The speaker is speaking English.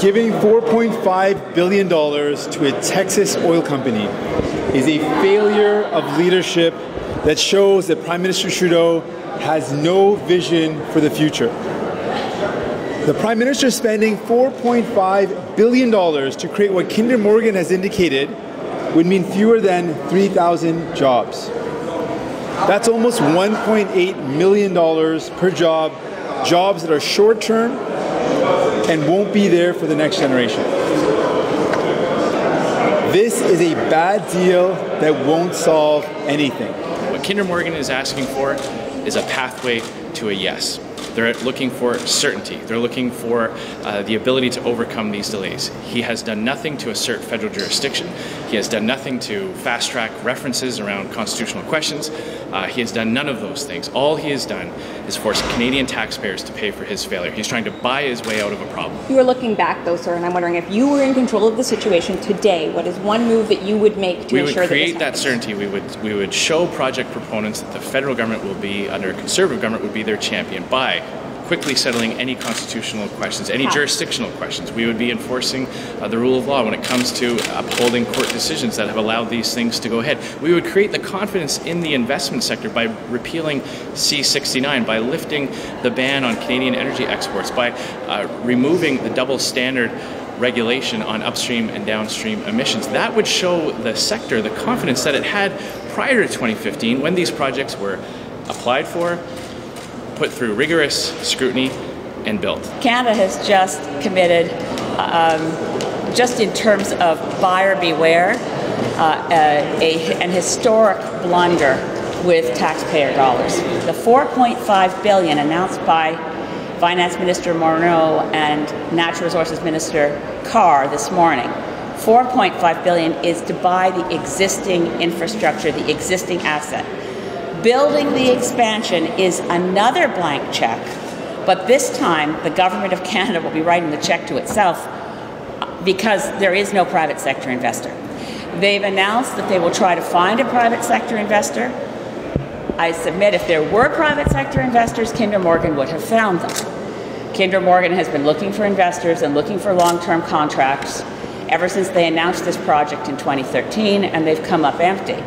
Giving $4.5 billion to a Texas oil company is a failure of leadership that shows that Prime Minister Trudeau has no vision for the future. The Prime Minister is spending $4.5 billion to create what Kinder Morgan has indicated would mean fewer than 3,000 jobs. That's almost $1.8 million per job, jobs that are short-term and won't be there for the next generation. This is a bad deal that won't solve anything. What Kinder Morgan is asking for is a pathway to a yes. They're looking for certainty. They're looking for the ability to overcome these delays. He has done nothing to assert federal jurisdiction. He has done nothing to fast-track references around constitutional questions. He has done none of those things. All he has done is force Canadian taxpayers to pay for his failure. He's trying to buy his way out of a problem. You are looking back, though, sir, and I'm wondering if you were in control of the situation today, what is one move that you would make to ensure that we would create that certainty. We would show project proponents that the federal government will be, under a Conservative government, would be their champion by quickly settling any constitutional questions, any jurisdictional questions. We would be enforcing the rule of law when it comes to upholding court decisions that have allowed these things to go ahead. We would create the confidence in the investment sector by repealing C-69, by lifting the ban on Canadian energy exports, by removing the double standard regulation on upstream and downstream emissions. That would show the sector the confidence that it had prior to 2015 when these projects were applied for, put through rigorous scrutiny, and built. Canada has just committed, just in terms of buyer beware, an historic blunder with taxpayer dollars. The $4.5 billion announced by Finance Minister Morneau and Natural Resources Minister Carr this morning, $4.5 billion is to buy the existing infrastructure, the existing asset. Building the expansion is another blank check, but this time the Government of Canada will be writing the check to itself because there is no private sector investor. They've announced that they will try to find a private sector investor. I submit if there were private sector investors, Kinder Morgan would have found them. Kinder Morgan has been looking for investors and looking for long-term contracts ever since they announced this project in 2013, and they've come up empty.